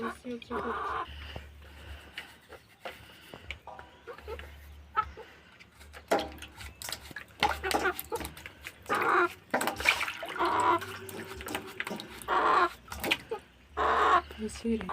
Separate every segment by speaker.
Speaker 1: see it so good. He's feeding.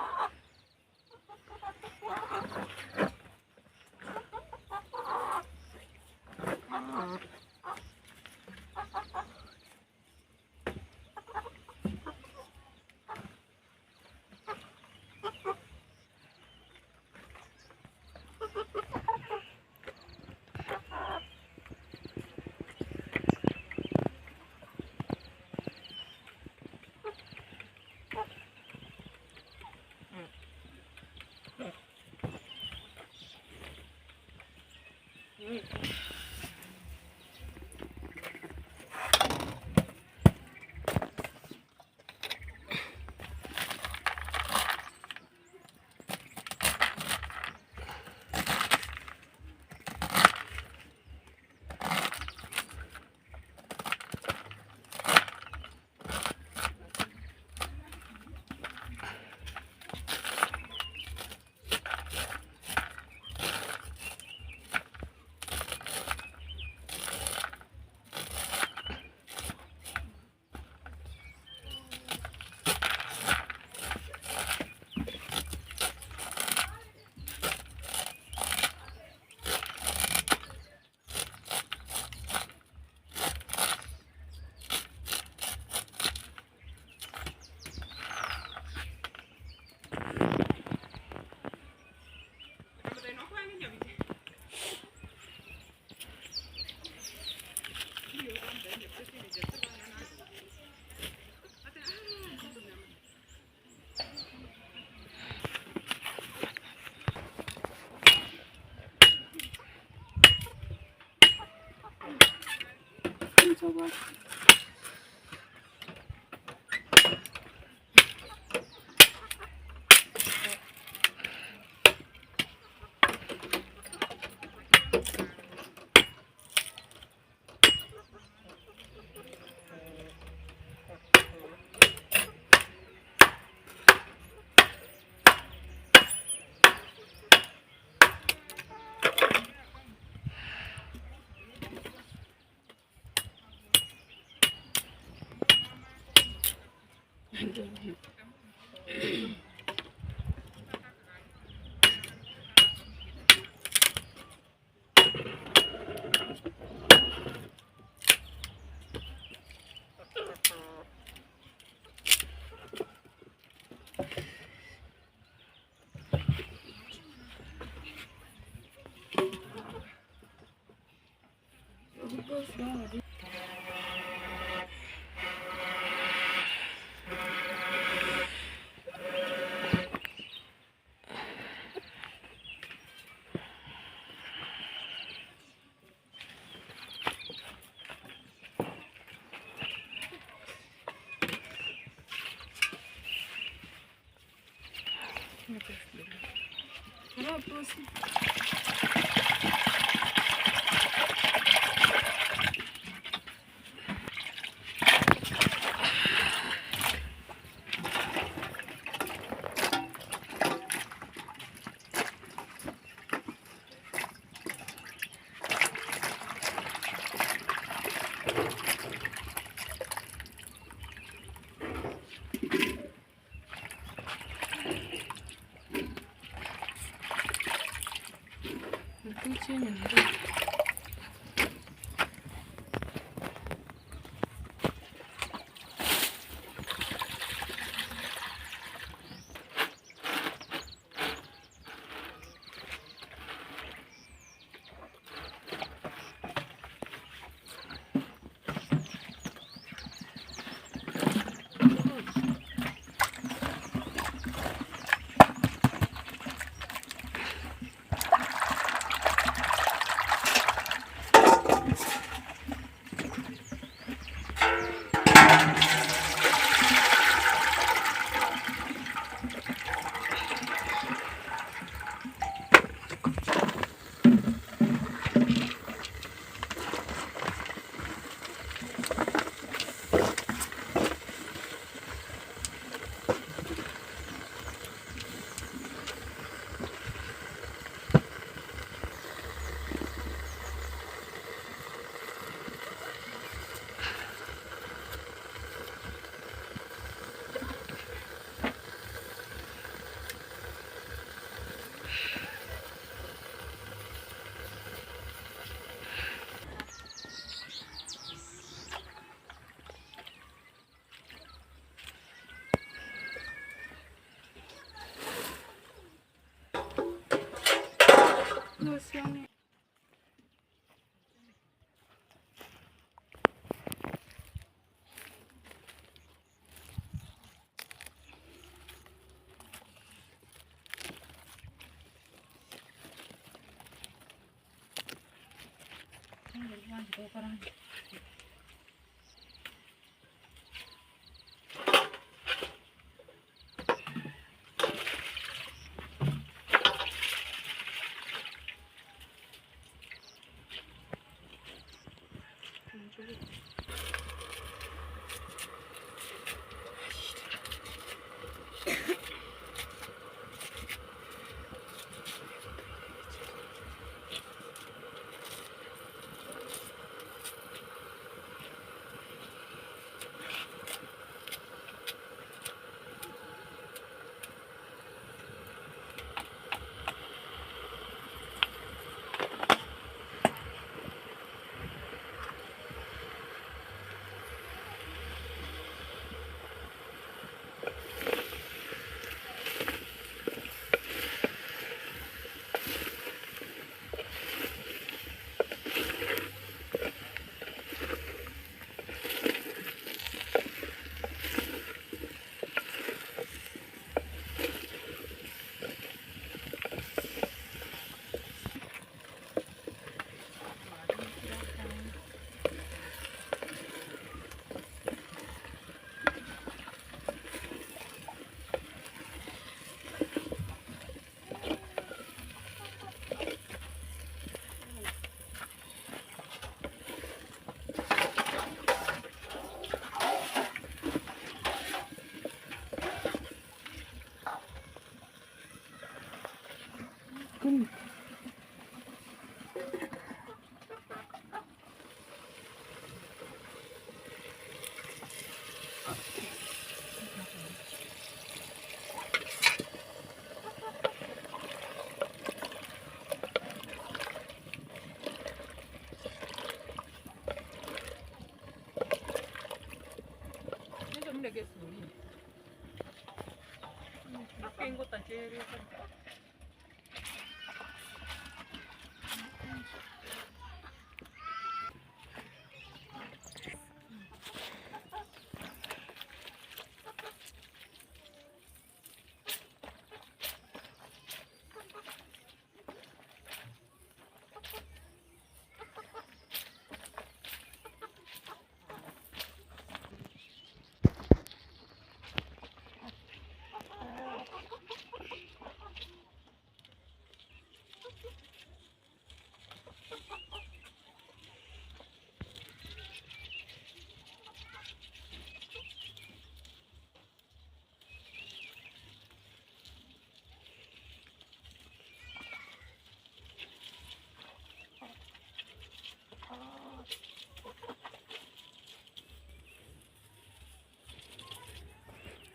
Speaker 1: What's your name?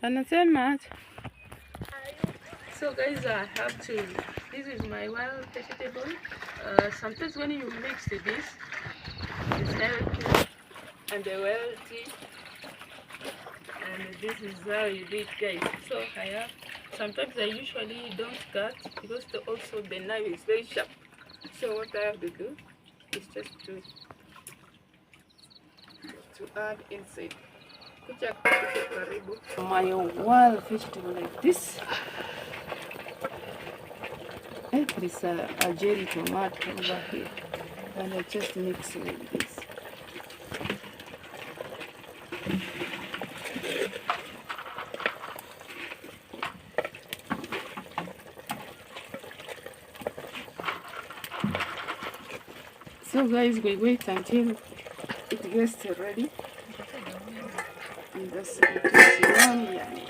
Speaker 1: Anasema so guys, I have to, this is my wild vegetable. Sometimes when you mix this, it's healthy and wealthy, and this is how you do it, guys. So I have, sometimes I usually don't cut because also the knife is very sharp. So what I have to do is just to add inside. My wild vegetable like this. There is a jelly tomato over here, and I just mix it with this. So guys, we wait until it gets ready. And that's it. Yummy, yummy, yummy, yummy.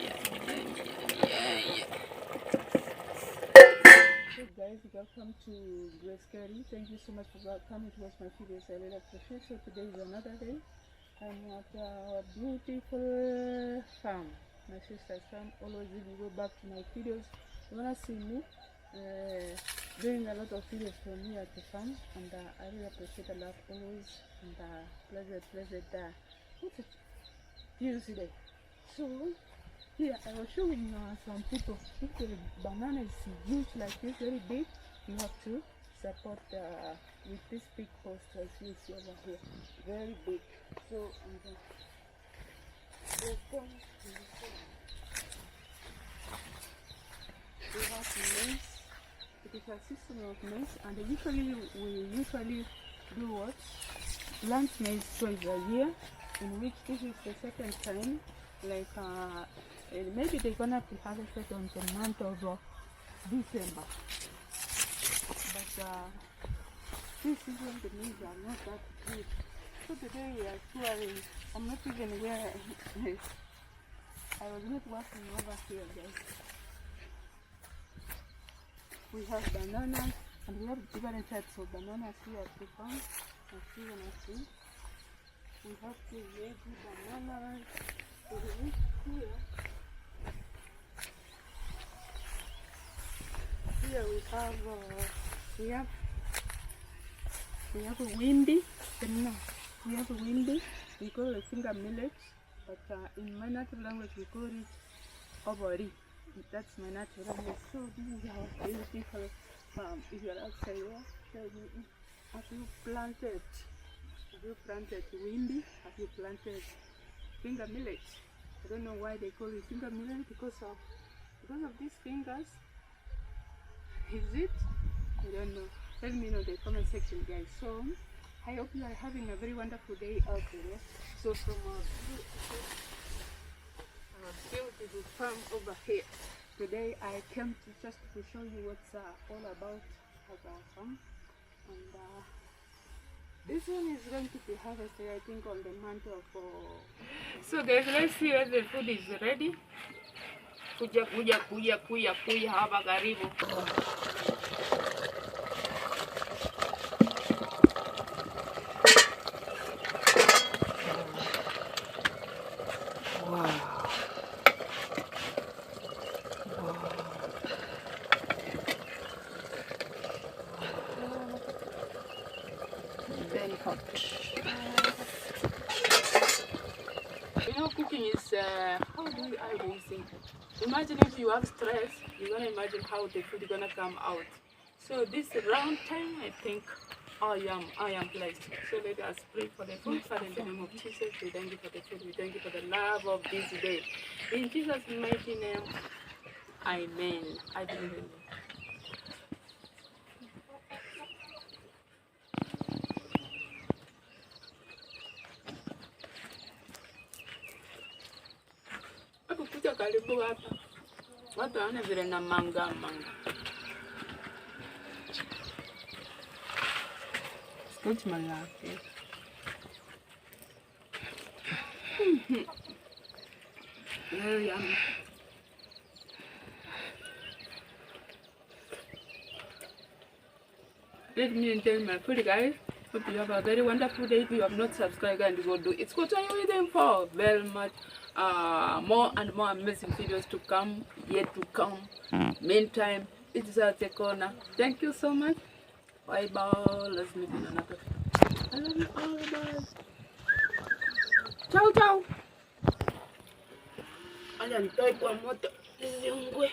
Speaker 1: Hey guys, welcome to Grace Curry. Thank you so much for coming to watch my videos. I really appreciate it. Today is another day. I'm at our beautiful farm, my sister's farm. Always if you go back to my videos, you wanna see me doing a lot of videos from me at the farm, and I really appreciate a lot always, and pleasant what's it? Views today. So here I was showing some people, if the banana is huge like this, very big, you have to support with this big post as you see over here. Very big. So we have maize. It is a system of maize, and we usually do what? Plant maize twice a year, in which this is the second time. Like maybe they're gonna be harvested on the month of December. But this season the maize are not that good. So today we are touring. I'm not even where I was not working over here, guys. We have bananas, and we have different types of bananas here at the farm, as you can see. We have the red bananas. Here we have a windy. No, we have a windy. We call it finger millet, but in my native language we call it obori. That's my natural language. So this is our beautiful farm. If you're outside there, tell me, have you planted windy? Have you planted finger millet? I don't know why they call it finger millet, because of these fingers. Is it? I don't know. Let me know in the comment section, guys. So I hope you are having a very wonderful day out there. So from our beautiful farm over here, today I came to just to show you what's all about our farm. And this one is going to be harvested, I think, on the month of so guys, let's see whether the food is ready. Kuja hapa karibu. Very hot. You know, cooking is how do I think? Imagine if you have stress, you're gonna imagine how the food is gonna come out. So this round time, I think I am blessed. So let us pray for the food. Father, in the name of Jesus, we thank you for the food. We thank you for the love of this day. In Jesus' mighty name, amen. I believe in you. Kuja karibu hapa. Watu wana vile na manga. Scotch malaki. Very yummy. Let me enjoy my food, guys. Hope you have a very wonderful day. If you have not subscribed, and go do it. It's what are you waiting for? Very much more and more amazing videos to come, yet to come. Meantime, it's at the corner. Thank you so much. Bye bye. Let's meet in another. I love you all. Bye. Ciao ciao. I am toy kwa moto. Zingwe.